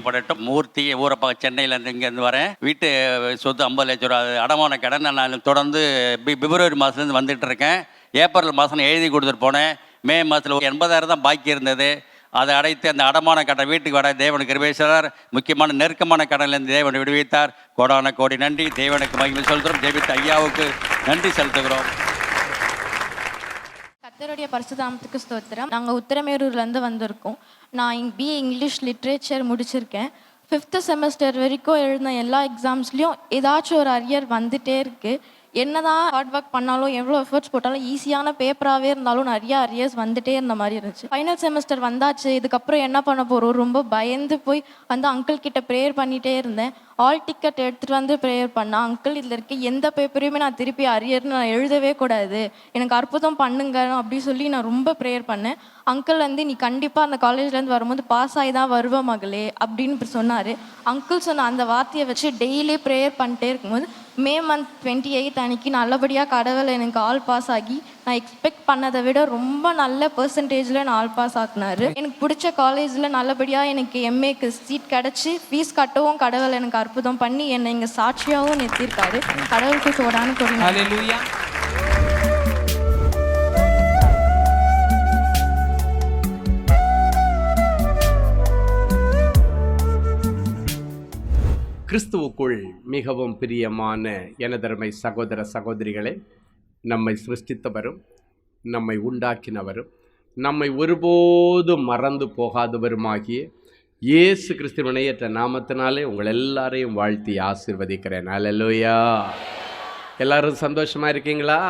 மகிமைப்படட்டும். மூர்த்தி ஊரப்பா சென்னையிலேருந்து இங்கேருந்து வரேன். வீட்டு சொத்து 50 லட்சம் ரூபா அடமான கடன். நான் தொடர்ந்து பிப்ரவரி மாதத்துலேருந்து வந்துட்டு இருக்கேன். ஏப்ரல் மாதம் எழுதி கொடுத்துட்டு போனேன். மே மாதத்தில் 80,000 தான் பாக்கி இருந்தது. அதை அடைத்து அந்த அடமான கடன் வீட்டுக்கு வர தேவனுக்கு கிருபை செய்தார். முக்கியமான நெருக்கமான கடனிலிருந்து தேவனை விடுவித்தார். கோடான கோடி நன்றி. தேவனுக்கு மகிமை செலுத்துகிறோம். ஜெபித்த ஐயாவுக்கு நன்றி செலுத்துகிறோம். கர்த்தருடைய பரிசுத்தநாமத்துக்கு ஸ்தோத்திரம். நாங்கள் உத்திரமேரூர்லேருந்து வந்திருக்கோம். நான் பிஏ இங்கிலீஷ் லிட்ரேச்சர் முடிச்சிருக்கேன். 5th செமஸ்டர் வரைக்கும் எழுதின எல்லா எக்ஸாம்ஸ்லேயும் ஏதாச்சும் ஒரு அரியர் வந்துகிட்டே இருக்குது. என்னதான் ஹார்ட் ஒர்க் பண்ணாலும் எவ்வளோ எஃபர்ட்ஸ் போட்டாலும் ஈஸியான பேப்பராகவே இருந்தாலும் நிறையா அரியர்ஸ் வந்துட்டே இருந்த மாதிரி இருந்துச்சு. ஃபைனல் செமஸ்டர் வந்தாச்சு, இதுக்கப்புறம் என்ன பண்ண போகிறோம் ரொம்ப பயந்து போய் வந்து அங்கிள் கிட்ட ப்ரேயர் பண்ணிகிட்டே இருந்தேன். ஆல் டிக்கெட் எடுத்துகிட்டு வந்து ப்ரேயர் பண்ணேன். அங்கிள் இதில் இருக்க எந்த பேப்பரையுமே நான் திருப்பி அரியர்னு நான் எழுதவே கூடாது, எனக்கு அற்புதம் பண்ணுங்க அப்படி சொல்லி நான் ரொம்ப ப்ரேயர் பண்ணேன். அங்கிள் வந்து நீ கண்டிப்பாக அந்த காலேஜ்லேருந்து வரும்போது பாஸ் ஆகி தான் வருவ மகளே அப்படின்னு சொன்னார். அங்கிள் சொன்ன அந்த வார்த்தையை வச்சு டெய்லி ப்ரேயர் பண்ணிட்டே இருக்கும்போது மே மந்த் 28 அன்னைக்கு நல்லபடியாக கடவுள் எனக்கு ஆல் பாஸ் ஆகி நான் எக்ஸ்பெக்ட் பண்ணதை விட ரொம்ப நல்ல பெர்சன்டேஜில் நான் ஆல் பாஸ் ஆக்குனாரு. எனக்கு பிடிச்ச காலேஜில் நல்லபடியாக எனக்கு எம்ஏக்கு சீட் கிடச்சி ஃபீஸ் கட்டவும் கடவுள் எனக்கு அற்புதம் பண்ணி என்னை இங்கே சாட்சியாகவும் நிறுத்தியிருக்காரு. கடவுளுக்கு கோடான கோடி நன்றி. கிறிஸ்துவுக்குள் மிகவும் பிரியமான எனதருமை சகோதர சகோதரிகளே, நம்மை சிருஷ்டித்தவரும் நம்மை உண்டாக்கினவரும் நம்மை ஒருபோதும் மறந்து போகாதவருமாகிய இயேசு கிறிஸ்துவின் இணையற்ற நாமத்தினாலே உங்கள் எல்லாரையும் வாழ்த்தி ஆசீர்வதிக்கிறேன். அல்லேலூயா. எல்லாரும் சந்தோஷமாக இருக்கீங்களா?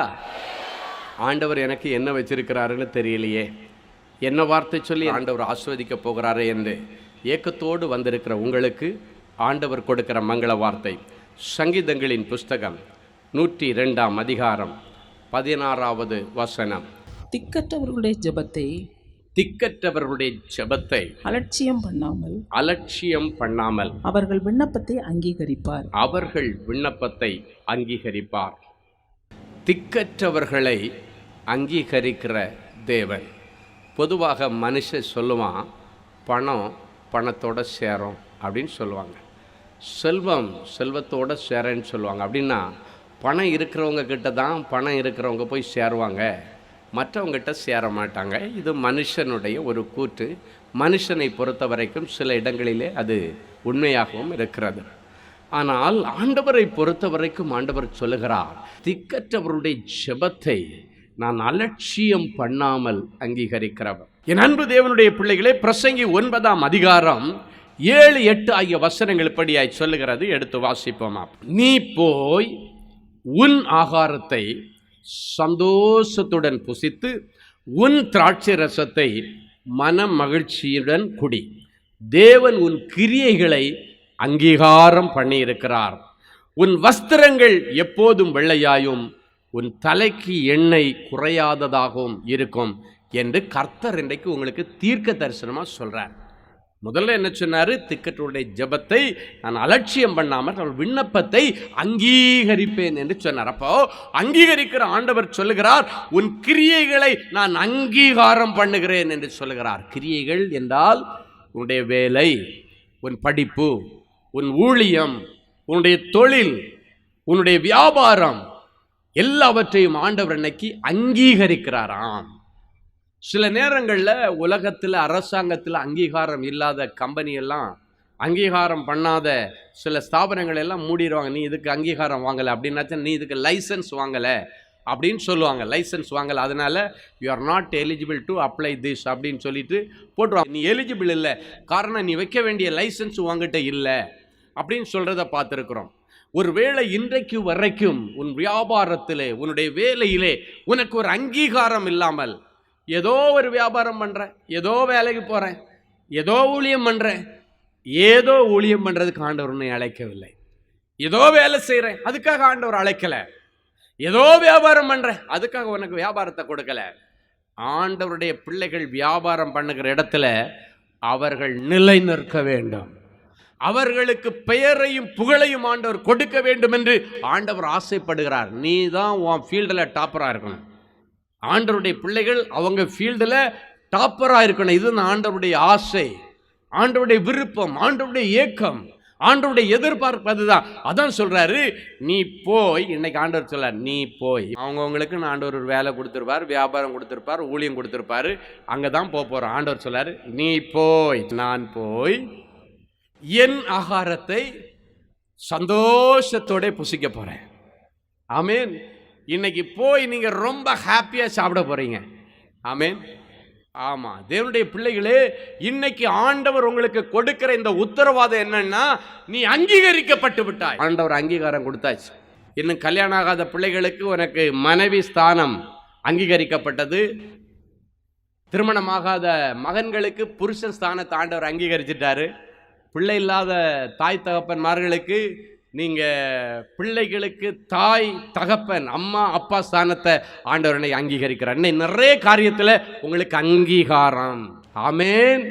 ஆண்டவர் எனக்கு என்ன வச்சிருக்கிறாருன்னு தெரியலையே, என்ன வார்த்தை சொல்லி ஆண்டவர் ஆசீர்வதிக்க போகிறாரு என்று ஏக்கத்தோடு வந்திருக்கிற உங்களுக்கு ஆண்டவர் கொடுக்கிற மங்கள வார்த்தை சங்கீதங்களின் புஸ்தகம் 102ஆம் அதிகாரம் 16வது வசனம். திக்கற்றவர்களுடைய ஜெபத்தை அலட்சியம் பண்ணாமல் அவர்கள் விண்ணப்பத்தை அங்கீகரிப்பார். திக்கற்றவர்களை அங்கீகரிக்கிற தேவன். பொதுவாக மனுஷன் சொல்லுவான், பணத்தோட சேரும் அப்படின்னு சொல்லுவாங்க, செல்வம் செல்வத்தோட சேரன்னு சொல்லுவாங்க. அப்படின்னா பணம் இருக்கிறவங்க கிட்ட தான் பணம் இருக்கிறவங்க போய் சேருவாங்க, மற்றவங்ககிட்ட சேர மாட்டாங்க. இது மனுஷனுடைய ஒரு கூற்று. மனுஷனை பொறுத்த வரைக்கும் சில இடங்களிலே அது உண்மையாகவும் இருக்கிறது. ஆனால் ஆண்டவரை பொறுத்த வரைக்கும் ஆண்டவர் சொல்லுகிறார், திக்கற்றவருடைய ஜெபத்தை நான் அலட்சியம் பண்ணாமல் அங்கீகரிக்கிறவர். என் அன்பு தேவனுடைய பிள்ளைகளே, பிரசங்கி 9ஆம் அதிகாரம் 7, 8 ஆகிய வசனங்கள் இப்படியாய் சொல்லுகிறது. எடுத்து வாசிப்போமா. நீ போய் உன் ஆகாரத்தை சந்தோஷத்துடன் புசித்து உன் திராட்சை ரசத்தை மன மகிழ்ச்சியுடன் குடி. தேவன் உன் கிரியைகளை அங்கீகாரம் பண்ணியிருக்கிறார். உன் வஸ்திரங்கள் எப்போதும் வெள்ளையாயும் உன் தலைக்கு எண்ணெய் குறையாததாகவும் இருக்கும் என்று கர்த்தர் இன்றைக்கு உங்களுக்கு தீர்க்க தரிசனமாக சொல்கிறார். முதல்ல என்ன சொன்னார்? திக்கற்றவருடைய ஜெபத்தை நான் அலட்சியம் பண்ணாமல் அவள் விண்ணப்பத்தை அங்கீகரிப்பேன் என்று சொன்னார். அப்போ அங்கீகரிக்கிற ஆண்டவர் சொல்லுகிறார், உன் கிரியைகளை நான் அங்கீகாரம் பண்ணுகிறேன் என்று சொல்லுகிறார். கிரியைகள் என்றால் உன்னுடைய வேலை, உன் படிப்பு, உன் ஊழியம், உன்னுடைய தொழில், உன்னுடைய வியாபாரம் எல்லாவற்றையும் ஆண்டவர் இன்னைக்கு அங்கீகரிக்கிறாராம். சில நேரங்களில் உலகத்தில் அரசாங்கத்தில் அங்கீகாரம் இல்லாத கம்பெனியெல்லாம், அங்கீகாரம் பண்ணாத சில ஸ்தாபனங்கள் எல்லாம் மூடிடுவாங்க. நீ இதுக்கு அங்கீகாரம் வாங்கலை அப்படின்னாச்சா, நீ இதுக்கு லைசன்ஸ் வாங்கலை அப்படின்னு சொல்லுவாங்க. லைசன்ஸ் வாங்கலை, அதனால் you are not eligible to apply this அப்படின்னு சொல்லிட்டு போட்டுருவாங்க. நீ எலிஜிபிள் இல்லை, காரணம் நீ வைக்க வேண்டிய லைசன்ஸ் உங்ககிட்ட இல்லை அப்படின்னு சொல்கிறத பார்த்துருக்குறோம். ஒருவேளை இன்றைக்கு வரைக்கும் உன் வியாபாரத்திலே, உன்னுடைய வேலையிலே உனக்கு ஒரு அங்கீகாரம் இல்லாமல், ஏதோ ஒரு வியாபாரம் பண்ணுறேன், ஏதோ வேலைக்கு போகிறேன், ஏதோ ஊழியம் பண்ணுறேன், ஏதோ ஊழியம் பண்ணுறதுக்கு ஆண்டவர் உன்னை அழைக்கவில்லை. ஏதோ வேலை செய்கிறேன், அதுக்காக ஆண்டவர் அழைக்கலை. ஏதோ வியாபாரம் பண்ணுறேன், அதுக்காக உனக்கு வியாபாரத்தை கொடுக்கல. ஆண்டவருடைய பிள்ளைகள் வியாபாரம் பண்ணுகிற இடத்துல அவர்கள் நிலை நிற்க வேண்டும். அவர்களுக்கு பெயரையும் புகழையும் ஆண்டவர் கொடுக்க வேண்டும் என்று ஆண்டவர் ஆசைப்படுகிறார். நீ தான் உன் ஃபீல்டில் டாப்பராக இருக்கணும். ஆண்டவருடைய பிள்ளைகள் அவங்க ஃபீல்டில் டாப்பராக இருக்கணும். இது ஆண்டவருடைய ஆசை. ஆண்டவருடைய விருப்பம், ஆண்டவருடைய ஏக்கம், ஆண்டவருடைய எதிர்பார்ப்பு அதுதான். அதான் சொல்றாரு, நீ போய். இன்னைக்கு ஆண்டவர் சொல்றார், நீ போய். அவங்கவுங்களுக்கு ஆண்டவர் ஒரு வேலை கொடுத்துருப்பார், வியாபாரம் கொடுத்துருப்பார், ஊழியம் கொடுத்துருப்பாரு, அங்கதான் போறோம். ஆண்டவர் சொல்றாரு, நீ போய். நான் போய் என் ஆகாரத்தை சந்தோஷத்தோட புசிக்க போறேன். ஆமென். இன்னைக்கு போய் நீங்க ரொம்ப ஹாப்பியா சாப்பிட போறீங்க. ஆமென். ஆமா, தேவனுடைய பிள்ளைகளே, இன்னைக்கு ஆண்டவர் உங்களுக்கு கொடுக்கிற இந்த உத்தரவாதம் என்னன்னா, நீ அங்கீகரிக்கப்பட்டு விட்டாய். ஆண்டவர் அங்கீகாரம் கொடுத்தாச்சு. இன்னும் கல்யாணம் ஆகாத பிள்ளைகளுக்கு உனக்கு மனைவி ஸ்தானம் அங்கீகரிக்கப்பட்டது. திருமணமாகாத மகன்களுக்கு புருஷன் ஸ்தானத்தை ஆண்டவர் அங்கீகரிச்சிட்டாரு. பிள்ளை இல்லாத தாய் தகப்பன்மார்களுக்கு நீங்கள் பிள்ளைகளுக்கு தாய் தகப்பன் அம்மா அப்பா ஸ்தானத்தை ஆண்டவர் என்னை அங்கீகரிக்கிறார். இன்னைக்கு நிறைய காரியத்தில் உங்களுக்கு அங்கீகாரம். ஆமென்.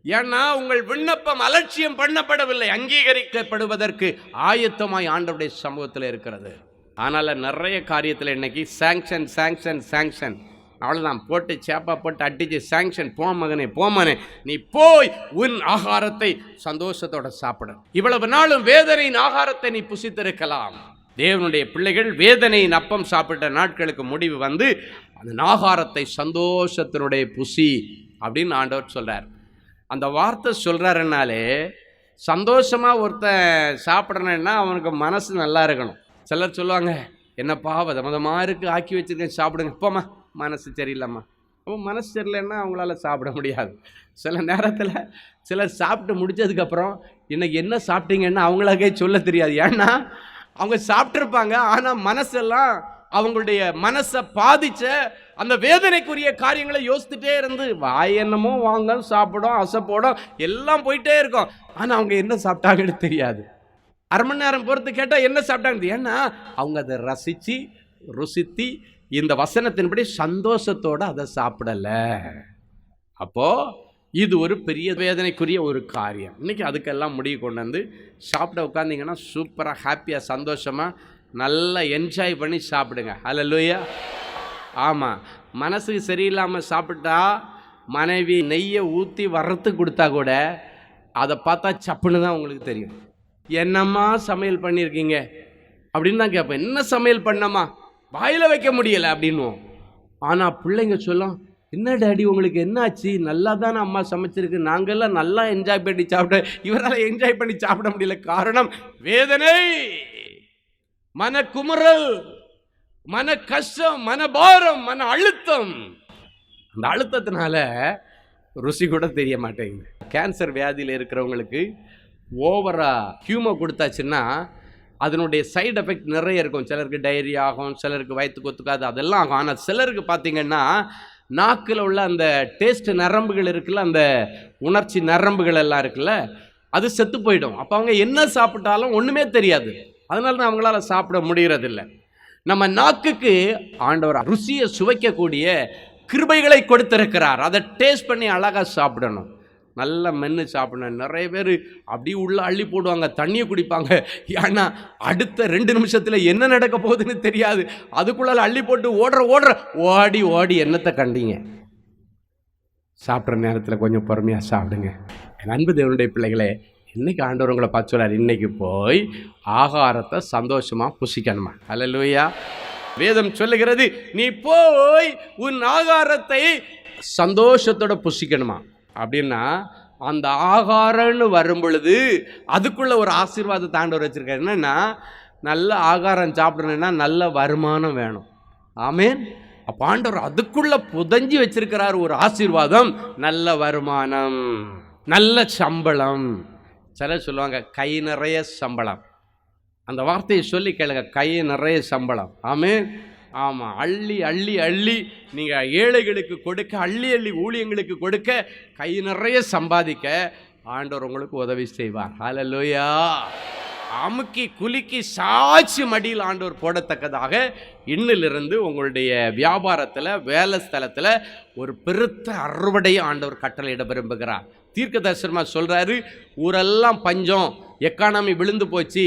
ஏன்னா உங்கள் விண்ணப்பம் அலட்சியம் பண்ணப்படவில்லை, அங்கீகரிக்கப்படுவதற்கு ஆயத்தமாய் ஆண்டவருடைய சமூகத்தில் இருக்கிறது. ஆனால் நிறைய காரியத்தில் இன்னைக்கு சாங்ஷன் சாங்ஷன் சாங்ஷன், அவ்வளோதான், போட்டு சேப்பா போட்டு அடிச்சு சாங்ஷன், போமகனே போமனே, நீ போய் உன் ஆகாரத்தை சந்தோஷத்தோட சாப்பிட. இவ்வளவு நாளும் வேதனையின் ஆகாரத்தை நீ புசித்திருக்கலாம். தேவனுடைய பிள்ளைகள் வேதனையின் அப்பம் சாப்பிட்ட நாட்களுக்கு முடிவு வந்து அந்த ஆகாரத்தை சந்தோஷத்தினுடைய புசி அப்படின்னு ஆண்டவர் சொல்றார். அந்த வார்த்தை சொல்றாருனாலே, சந்தோஷமா ஒருத்தன் சாப்பிட்றேன்னா அவனுக்கு மனசு நல்லா இருக்கணும். சிலர் சொல்லுவாங்க, என்னப்பா விதமாக இருக்குது, ஆக்கி வச்சிருக்கேன், சாப்பிடுங்க. போமா, மனசு சரியில்லைம்மா. அப்போ மனசு சரியில்லைன்னா அவங்களால சாப்பிட முடியாது. சில நேரத்தில் சிலர் சாப்பிட்டு முடிச்சதுக்கப்புறம் இன்னைக்கு என்ன சாப்பிட்டீங்கன்னா அவங்களுக்கே சொல்ல தெரியாது. ஏன்னா அவங்க சாப்பிட்ருப்பாங்க, ஆனால் மனசெல்லாம் அவங்களுடைய மனசை பாதிச்ச அந்த வேதனைக்குரிய காரியங்களை யோசித்துட்டே இருந்து வாய் என்னமோ வாங்க சாப்பிடும், அசைப்போடும், எல்லாம் போயிட்டே இருக்கும். ஆனால் அவங்க என்ன சாப்பிட்டாங்கன்னு தெரியாது. அரை மணி நேரம் பொறுத்து கேட்டால் என்ன சாப்பிட்டாங்க. ஏன்னா அவங்க அதை ரசித்து ருசித்து இந்த வசனத்தின்படி சந்தோஷத்தோடு அதை சாப்பிடலை. அப்போது இது ஒரு பெரிய வேதனைக்குரிய ஒரு காரியம். இன்றைக்கி அதுக்கெல்லாம் முடிவு கொண்டு வந்து சாப்பிட உட்காந்திங்கன்னா சூப்பராக ஹாப்பியாக சந்தோஷமாக நல்லா என்ஜாய் பண்ணி சாப்பிடுங்க. ஹல்லேலூயா. ஆமாம், மனசுக்கு சரியில்லாமல் சாப்பிட்டா மனைவி நெய்யை ஊற்றி வறுத்து கொடுத்தா கூட அதை பார்த்தா சப்புன்னு தான் உங்களுக்கு தெரியும். என்னம்மா சமையல் பண்ணியிருக்கீங்க அப்படின்னு தான் கேட்பேன். என்ன சமையல் பண்ணம்மா, வாயில் வைக்க முடியலை அப்படின்வோம். ஆனால் பிள்ளைங்க சொல்லும், என்ன டாடி உங்களுக்கு என்ன ஆச்சு, நல்லா தானே அம்மா சமைச்சிருக்கு, நாங்கள்லாம் நல்லா என்ஜாய் பண்ணி சாப்பிட, இவரால் என்ஜாய் பண்ணி சாப்பிட முடியல. காரணம் வேதனை, மன குமுறல், மன கஷ்டம், மனபாரம், மன அழுத்தம். அந்த அழுத்தத்தினால ருசி கூட தெரிய மாட்டேங்குது. கேன்சர் வியாதியில் இருக்கிறவங்களுக்கு ஓவராக ஹியூமோ கொடுத்தாச்சுன்னா அதனுடைய சைடு எஃபெக்ட் நிறைய இருக்கும். சிலருக்கு டைரி ஆகும், சிலருக்கு வயிற்றுக்கு ஒத்துக்காது, அதெல்லாம் ஆகும். ஆனால் சிலருக்கு பார்த்திங்கன்னா நாக்கில் உள்ள அந்த டேஸ்ட் நரம்புகள் இருக்குல்ல, அந்த உணர்ச்சி நரம்புகள் எல்லாம் இருக்குல்ல, அது செத்து போயிடும். அப்போ அவங்க என்ன சாப்பிட்டாலும் ஒன்றுமே தெரியாது. அதனால தான் அவங்களால சாப்பிட முடிகிறதில்ல. நம்ம நாக்குக்கு ஆண்டவர் ருசியை சுவைக்கக்கூடிய கிருபைகளை கொடுத்திருக்கிறார். அதை டேஸ்ட் பண்ணி அழகாக சாப்பிடணும், நல்லா மென்று சாப்பிடணும். நிறைய பேர் அப்படி உள்ள அள்ளி போடுவாங்க, தண்ணியை குடிப்பாங்க. ஏன்னா அடுத்த 2 நிமிஷத்தில் என்ன நடக்க போகுதுன்னு தெரியாது. அதுக்குள்ளால அள்ளி போட்டு ஓடுற ஓடி ஓடி என்னத்தை கண்டீங்க. சாப்பிட்ற நேரத்தில் கொஞ்சம் பொறுமையாக சாப்பிடுங்க. அன்பு தேவனுடைய பிள்ளைகளே, இன்னைக்கு ஆண்டவர் உங்களை பார்த்து சொல்றார், இன்னைக்கு போய் ஆகாரத்தை சந்தோஷமாக புசிக்கணுமா. ஹல்லேலூயா. வேதம் சொல்லுகிறது, நீ போய் உன் ஆகாரத்தை சந்தோஷத்தோட புசிக்கணுமா. அப்படின்னா அந்த ஆகாரம்னு வரும் பொழுது அதுக்குள்ள ஒரு ஆசீர்வாதத்தை ஆண்டவர் வச்சிருக்காரு. என்னன்னா, நல்ல ஆகாரம் சாப்பிடணும்னா நல்ல வருமானம் வேணும். ஆமென். அப்போ ஆண்டவர் அதுக்குள்ள புதஞ்சி வச்சிருக்கிறார் ஒரு ஆசீர்வாதம், நல்ல வருமானம், நல்ல சம்பளம். சிலர் சொல்லுவாங்க கை நிறைய சம்பளம். அந்த வார்த்தையை சொல்லி கேளுங்க, கை நிறைய சம்பளம். ஆமென். ஆமாம், அள்ளி அள்ளி அள்ளி நீங்கள் ஏழைகளுக்கு கொடுக்க, அள்ளி அள்ளி ஊழியங்களுக்கு கொடுக்க, கை நிறைய சம்பாதிக்க ஆண்டவர் உங்களுக்கு உதவி செய்வார். ஹல்லேலூயா. அமுக்கி குலுக்கி சாட்சி மடியில் ஆண்டவர் போடத்தக்கதாக இன்னிலிருந்து உங்களுடைய வியாபாரத்தில், வேலை ஸ்தலத்தில் ஒரு பெருத்த அறுவடையை ஆண்டவர் கட்டளையிட விரும்புகிறார். தீர்க்க தரிசனமாக சொல்கிறாரு, ஊரெல்லாம் பஞ்சம், எக்கானமி விழுந்து போச்சு,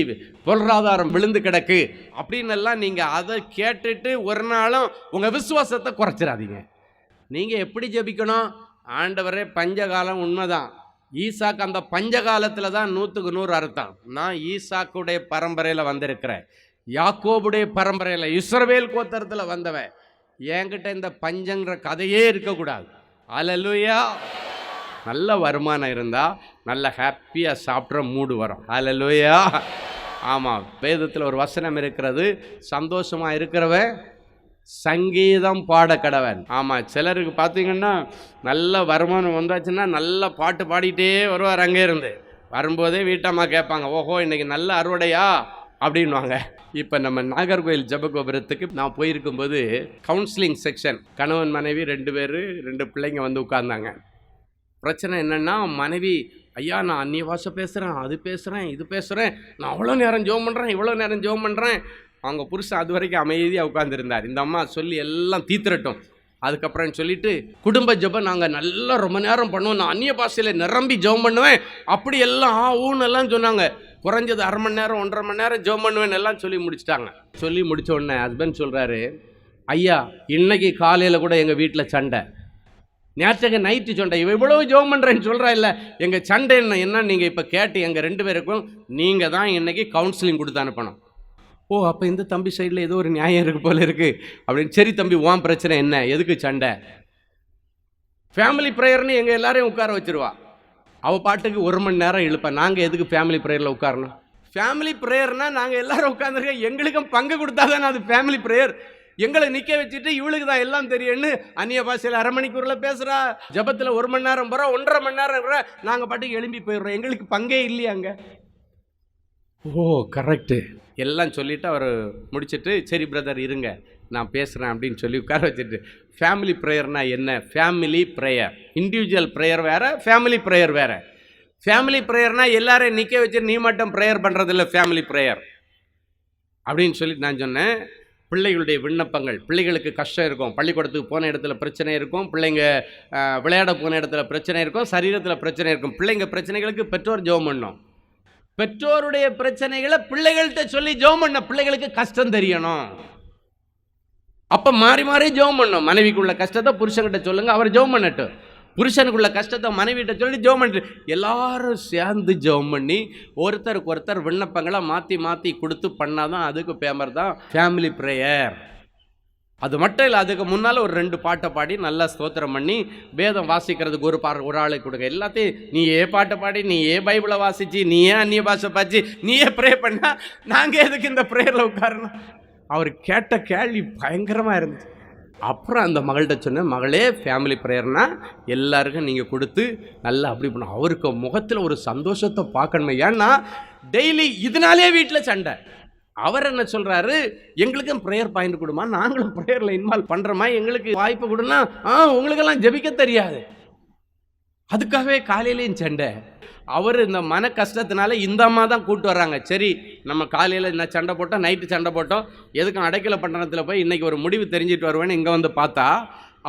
பொருளாதாரம் விழுந்து கிடக்கு அப்படின்னு எல்லாம் நீங்கள் அதை கேட்டுட்டு ஒரு நாளும் உங்கள் விசுவாசத்தை குறைச்சிடாதீங்க. நீங்கள் எப்படி ஜெபிக்கணும், ஆண்டவரே பஞ்சகாலம் உண்மைதான், ஈசாக்கு அந்த பஞ்ச காலத்தில் தான் 100க்கு 100 அறுத்தான். நான் ஈசாக்குடைய பரம்பரையில் வந்திருக்கிறேன், யாக்கோபுடைய பரம்பரையில் இஸ்ரவேல் கோத்திரத்தில் வந்தவன். என்கிட்ட இந்த பஞ்சங்கிற கதையே இருக்கக்கூடாது. அல்லேலூயா. நல்ல வருமானம் இருந்தால் நல்ல ஹாப்பியாக சாப்பிட்ற மூடு வரும். அல்லேலூயா. ஆமாம், வேதத்தில் ஒரு வசனம் இருக்கிறது, சந்தோஷமாக இருக்கிறவன் சங்கீதம் பாட கடவன். ஆமாம், சிலருக்கு பார்த்தீங்கன்னா நல்ல வருமானம் வந்தாச்சுன்னா நல்ல பாட்டு பாடிட்டே வருவார். அங்கே இருந்து வரும்போதே வீட்டம்மா கேட்பாங்க, ஓஹோ இன்னைக்கு நல்ல அறுவடையா அப்படின்வாங்க. இப்போ நம்ம நாகர்கோயில் ஜெபகோபுரத்துக்கு நான் போயிருக்கும்போது கவுன்சிலிங் செக்ஷன், கணவன் மனைவி 2 பேர் 2 பிள்ளைங்க வந்து உட்கார்ந்தாங்க. பிரச்சனை என்னென்னா, மனைவி ஐயா நான் அந்நிய பாஷை பேசுகிறேன், அது பேசுகிறேன், இது பேசுகிறேன், நான் அவ்வளோ நேரம் ஜெபம் பண்ணுறேன், இவ்வளோ நேரம் ஜெபம் பண்ணுறேன். அவங்க புருஷன் அது வரைக்கும் அமைதியாக உட்காந்துருந்தார். இந்த அம்மா சொல்லி எல்லாம் தீத்துறட்டும், அதுக்கப்புறம் சொல்லிட்டு குடும்ப ஜெபம் நாங்கள் நல்லா ரொம்ப நேரம் பண்ணுவோம், நான் அந்நிய பாஷையில் நிரம்பி ஜெபம் பண்ணுவேன், அப்படி எல்லாம் ஊன்னு எல்லாம் சொன்னாங்க. குறைஞ்சது 1/2 மணி நேரம் 1.5 மணி நேரம் ஜெபம் பண்ணுவேன் எல்லாம் சொல்லி முடிச்சிட்டாங்க. சொல்லி முடித்த உடனே ஹஸ்பண்ட் சொல்கிறாரு, ஐயா இன்னைக்கு காலையில் கூட எங்கள் வீட்டில் சண்டை, நேற்றுக்கு நைட்டு சண்டை, இவ்வளவு ஜெபம் பண்ணுறேன்னு சொல்கிறா இல்லை, எங்கள் சண்டை என்ன நீங்கள் இப்போ கேட்டு எங்கள் 2 பேருக்கும் நீங்கள் தான் இன்னைக்கு கவுன்சிலிங் கொடுத்து அனுப்பணும். ஓ, அப்போ இந்த தம்பி சைடில் ஏதோ ஒரு நியாயம் இருக்குது போல இருக்குது அப்படின்னு. சரி தம்பி, உன் பிரச்சனை என்ன, எதுக்கு சண்டை? ஃபேமிலி ப்ரேயர்னு எங்கள் எல்லாரையும் உட்கார வச்சிருவா. அவள் பாட்டுக்கு 1 மணி நேரம் இழுப்பேன். நாங்கள் எதுக்கு ஃபேமிலி ப்ரேயரில் உட்காரணும்? ஃபேமிலி ப்ரேயர்னால் நாங்கள் எல்லோரும் உட்காந்துருக்கோம், எங்களுக்கும் பங்கு கொடுத்தா தானே அது ஃபேமிலி ப்ரேயர். எங்களை நிற்க வச்சுட்டு இவளுக்கு தான் எல்லாம் தெரியும்னு அந்நிய பாஷையில் 1/2 மணிக்கூரில் பேசுகிறா, ஜபத்தில் 1 மணி நேரம் போகிறோம், 1.5 மணி நேரம் இருக்கிற, நாங்கள் பாட்டுக்கு எழும்பி போயிடுறோம், எங்களுக்கு பங்கே இல்லையாங்க. ஓ கரெக்டு எல்லாம் சொல்லிவிட்டு அவர் முடிச்சுட்டு, சரி பிரதர் இருங்க நான் பேசுகிறேன் அப்படின்னு சொல்லி உட்கார வச்சுட்டு, ஃபேமிலி ப்ரேயர்னால் என்ன? ஃபேமிலி ப்ரேயர், இண்டிவிஜுவல் ப்ரேயர் வேறு, ஃபேமிலி ப்ரேயர் வேறு. ஃபேமிலி ப்ரேயர்னால் எல்லாரையும் நிற்க வச்சு நீ மட்டும் ப்ரேயர் பண்ணுறதில்ல ஃபேமிலி ப்ரேயர் அப்படின்னு சொல்லிட்டு நான் சொன்னேன். பிள்ளைகளுடைய விண்ணப்பங்கள், பிள்ளைகளுக்கு கஷ்டம் இருக்கும், பள்ளிக்கூடத்துக்கு போன இடத்துல பிரச்சனை இருக்கும், பிள்ளைங்க விளையாட போன இடத்துல பிரச்சனை இருக்கும், சரீரத்தில் பிரச்சனை இருக்கும். பிள்ளைங்க பிரச்சனைகளுக்கு பெற்றோர் ஜெபம் பண்ணணும். பெற்றோருடைய பிரச்சனைகளை பிள்ளைகள்கிட்ட சொல்லி ஜெபம் பண்ண, பிள்ளைகளுக்கு கஷ்டம் தெரியணும். அப்போ மாறி மாறி ஜெபம் பண்ணணும். மனைவிக்குள்ள கஷ்டத்தை புருஷன்கிட்ட சொல்லுங்க, அவர் ஜெபம் பண்ணட்டும். புருஷனுக்குள்ள கஷ்டத்தை மனைவிட்ட சொல்லி ஜெபம் பண்ணி எல்லாரும் சேர்ந்து ஜெபம் பண்ணி ஒருத்தருக்கு ஒருத்தர் விண்ணப்பங்களை மாற்றி மாற்றி கொடுத்து பண்ணாதான் அதுக்கு பேமர் தான் ஃபேமிலி ப்ரேயர். அது மட்டும் இல்லை, அதுக்கு முன்னால் ஒரு 2 பாட்டை பாடி நல்லா ஸ்தோத்திரம் பண்ணி வேதம் வாசிக்கிறதுக்கு ஒரு ஆளுக்கு கொடுங்க. எல்லாத்தையும் நீயே பாட்டை பாடி, நீயே பைபிளை வாசிச்சு, நீயே அந்நிய பாஷை பாச்சு, நீயே ப்ரே பண்ணா நாங்கள் எதுக்கு இந்த ப்ரேயரில் உட்காரணும்? அவர் கேட்ட கேள்வி பயங்கரமாக இருந்துச்சு. அப்புறம் அந்த மகள்கிட்ட சொன்னேன், மகளே ஃபேமிலி ப்ரேயர்னா எல்லாருக்கும் நீங்கள் கொடுத்து நல்லா அப்படி பண்ண. அவருக்கு முகத்தில் ஒரு சந்தோஷத்தை பார்க்கணுமே, ஏன்னா டெய்லி இதனாலே வீட்டில் சண்டை. அவர் என்ன சொல்கிறாரு, எங்களுக்கும் ப்ரேயர் பாயிண்ட் கொடுமா, நாங்களும் ப்ரேயரில் இன்வால்வ் பண்ணுறோமா, எங்களுக்கு வாய்ப்பு கொடுனா, உங்களுக்கெல்லாம் ஜெபிக்க தெரியாது. அதுக்காகவே காலையிலையும் சண்டை. அவர் இந்த மன கஷ்டத்தினால இந்த அம்மா தான் கூப்பிட்டு வர்றாங்க. சரி நம்ம காலையில் இந்த சண்டை போட்டோம், நைட்டு சண்டை போட்டோம், எதுக்கும் அடைக்கல பட்டணத்தில் போய் இன்றைக்கி ஒரு முடிவு தெரிஞ்சிட்டு வருவேன்னு இங்கே வந்து பார்த்தா,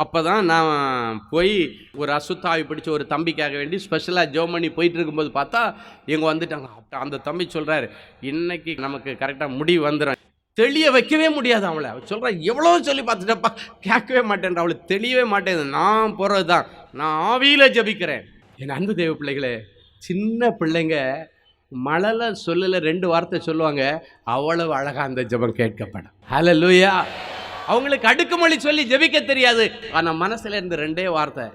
அப்போ தான் நான் போய் ஒரு அசுத்தாவி பிடிச்ச ஒரு தம்பிக்காக வேண்டி ஸ்பெஷலாக ஜெபம் பண்ணி போயிட்டு இருக்கும்போது பார்த்தா இவங்க வந்துட்டாங்க. அந்த தம்பி சொல்கிறாரு, இன்னைக்கு நமக்கு கரெக்டாக முடிவு வந்துடும். தெளிய வைக்கவே முடியாது அவளை. அவள் சொல்கிறா, எவ்வளோ சொல்லி பார்த்துட்டப்பா கேட்கவே மாட்டேன், அவளை தெளியவே மாட்டேன். நான் போகிறது தான், நான் ஆவியில் ஜபிக்கிறேன். என் அன்பு தேவ பிள்ளைகளே, சின்ன பிள்ளைங்க மழலை சொல்லல 2 வார்த்தை சொல்லுவாங்க, அவ்வளவு அழகாக அந்த ஜெபம் கேட்கப்படும். ஹல்லேலூயா. அவங்களுக்கு அடுக்குமொழி சொல்லி ஜெபிக்க தெரியாது, ஆனால் மனசில் இருந்து 2 வார்த்தை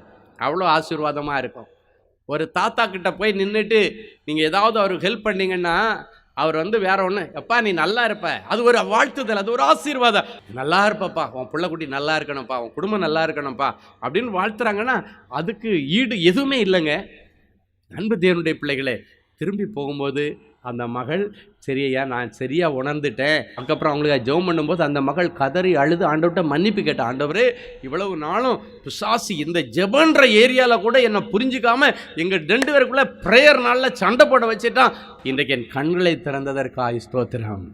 அவ்வளோ ஆசீர்வாதமாக இருக்கும். ஒரு தாத்தா கிட்ட போய் நின்றுட்டு நீங்கள் ஏதாவது அவருக்கு ஹெல்ப் பண்ணீங்கன்னா அவர் வேற ஒன்று, எப்பா நீ நல்லா இருப்ப, அது ஒரு வாழ்த்துதல், அது ஒரு ஆசீர்வாதம். நல்லா இருப்பப்பா, உன் பிள்ளைக்குட்டி நல்லா இருக்கணும்ப்பா, உன் குடும்பம் நல்லா இருக்கணும்ப்பா அப்படின்னு வாழ்த்துறாங்கன்னா அதுக்கு ஈடு எதுவுமே இல்லைங்க. அன்பு தேவனுடைய பிள்ளைகளே, திரும்பி போகும்போது அந்த மகள் சரியா நான் சரியாக உணர்ந்துட்டேன். அதுக்கப்புறம் அவங்களுக்கு ஜெபம் பண்ணும்போது அந்த மகள் கதறி அழுது ஆண்டவர்கிட்ட மன்னிப்பு கேட்டான். ஆண்டவரே, இவ்வளவு நாளும் பிசாசு இந்த ஜெபன்ற ஏரியாவில் கூட என்னை புரிஞ்சிக்காமல் எங்கள் 2 பேருக்குள்ளே ப்ரேயர் நாளில் சண்டை போட வச்சுட்டான். இன்றைக்கு என் கண்களை திறந்ததற்காக ஸ்தோத்திரம்.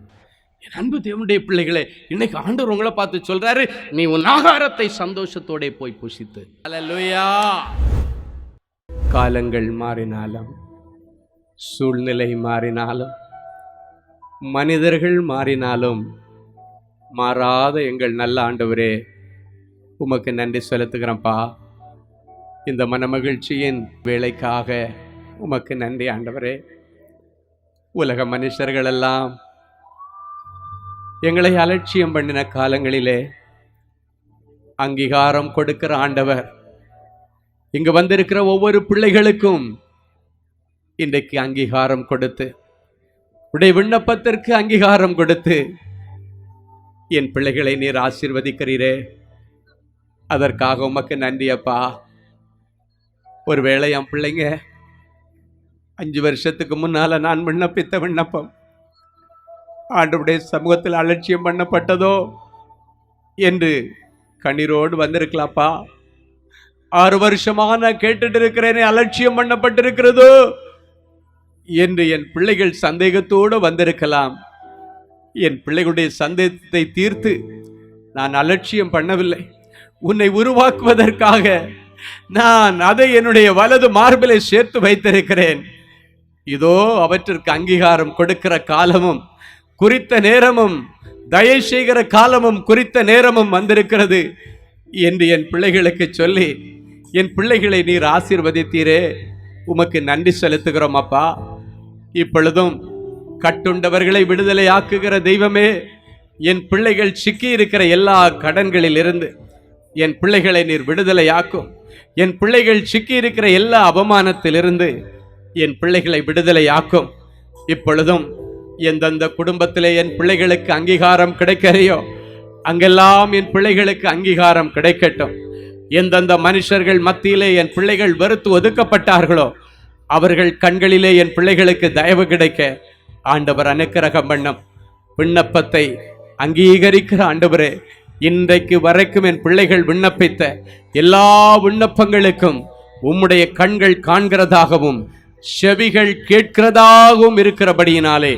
என் அன்பு தேவனுடைய பிள்ளைகளே, இன்னைக்கு ஆண்டவர் உங்களை பார்த்து சொல்கிறாரு, நீ உன் ஆகாரத்தை சந்தோஷத்தோட போய் புசித்து. அல்லேலூயா. காலங்கள் மாறினாலும், சூழ்நிலை மாறினாலும், மனிதர்கள் மாறினாலும், மாறாத எங்கள் நல்ல ஆண்டவரே, உமக்கு நன்றி செலுத்துகிறேன்ப்பா. இந்த மனமகிழ்ச்சியின் வேலைக்காக உமக்கு நன்றி ஆண்டவரே. உலக மனுஷர்களெல்லாம் எங்களை அலட்சியம் பண்ணின காலங்களிலே அங்கீகாரம் கொடுக்கிற ஆண்டவர் இங்கு வந்திருக்கிற ஒவ்வொரு பிள்ளைகளுக்கும் இன்றைக்கு அங்கீகாரம் கொடுத்து, உடைய விண்ணப்பத்திற்கு அங்கீகாரம் கொடுத்து என் பிள்ளைகளை நீர் ஆசீர்வதிக்கிறீரே, அதற்காக உமக்கு நன்றி அப்பா. ஒருவேளை என் பிள்ளைங்க 5 வருஷத்துக்கு முன்னால நான் விண்ணப்பித்த விண்ணப்பம் ஆண்டவருடைய சமூகத்தில் அலட்சியம் பண்ணப்பட்டதோ என்று கண்ணீரோடு வந்திருக்கலாப்பா. 6 வருஷமா நான் கேட்டுட்டு இருக்கிறேனே, அலட்சியம் பண்ணப்பட்டிருக்கிறதோ என்று என் பிள்ளைகள் சந்தேகத்தோடு வந்திருக்கலாம். என் பிள்ளைகளுடைய சந்தேகத்தை தீர்த்து நான் அலட்சியம் பண்ணவில்லை. உன்னை உருவாக்குவதற்காக நான் அதை என்னுடைய வலது மார்பிலை சேர்த்து வைத்திருக்கிறேன். இதோ அவற்றிற்கு அங்கீகாரம் கொடுக்கிற காலமும் குறித்த நேரமும் தயை செய்கிற காலமும் குறித்த நேரமும் வந்திருக்கிறது என்று என் பிள்ளைகளுக்கு சொல்லி என் பிள்ளைகளை நீர் ஆசீர்வதித்தீரே, உமக்கு நன்றி செலுத்துகிறோம் அப்பா. இப்பொழுதும் கட்டுண்டவர்களை விடுதலை ஆக்குகிற தெய்வமே, என் பிள்ளைகள் சிக்கி இருக்கிற எல்லா கடன்களில் இருந்து என் பிள்ளைகளை நீர் விடுதலை ஆக்கும். என் பிள்ளைகள் சிக்கி இருக்கிற எல்லா அவமானத்திலிருந்து என் பிள்ளைகளை விடுதலை ஆக்கும். இப்பொழுதும் எந்தெந்த குடும்பத்திலே என் பிள்ளைகளுக்கு அங்கீகாரம் கிடைக்கலையோ அங்கெல்லாம் என் பிள்ளைகளுக்கு அங்கீகாரம் கிடைக்கட்டும். எந்தெந்த மனுஷர்கள் மத்தியிலே என் பிள்ளைகள் வெறுத்து ஒதுக்கப்பட்டார்களோ அவர்கள் கண்களிலே என் பிள்ளைகளுக்கு தயவு கிடைக்க ஆண்டவர் அனுக்கிரகம் பண்ணும். விண்ணப்பத்தை அங்கீகரிக்கிற ஆண்டவரே, இன்றைக்கு வரைக்கும் என் பிள்ளைகள் விண்ணப்பித்த எல்லா விண்ணப்பங்களுக்கும் உம்முடைய கண்கள் காண்கிறதாகவும் செவிகள் கேட்கிறதாகவும் இருக்கிறபடியினாலே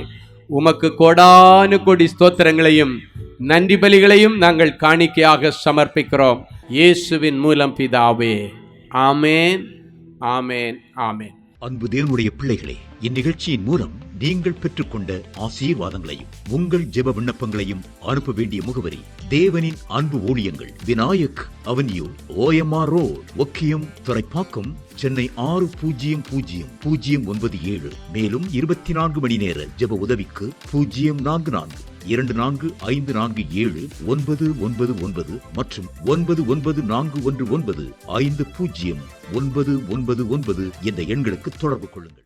உமக்கு கோடானு கோடி ஸ்தோத்திரங்களையும் நன்றி பலிகளையும் நாங்கள் காணிக்கையாக சமர்ப்பிக்கிறோம். இயேசுவின் மூலம் பிதாவே, ஆமேன், ஆமேன், ஆமேன். அன்பு தேவனுடைய பிள்ளைகளே, இந்நிகழ்ச்சியின் மூலம் நீங்கள் பெற்றுக்கொண்ட ஆசீர்வாதங்களையும் உங்கள் ஜெப விண்ணப்பங்களையும் அனுப்ப வேண்டிய முகவரி: தேவனின் அன்பு ஊழியங்கள், Vinayak avenue, OMR road, Okkiyam, Thoraipakkam, Chennai 600097. மேலும் 24 மணி நேர ஜெப உதவிக்கு 044-24547-999 மற்றும் 9941950999 என்ற எண்களுக்கு தொடர்பு கொள்ளுங்கள்.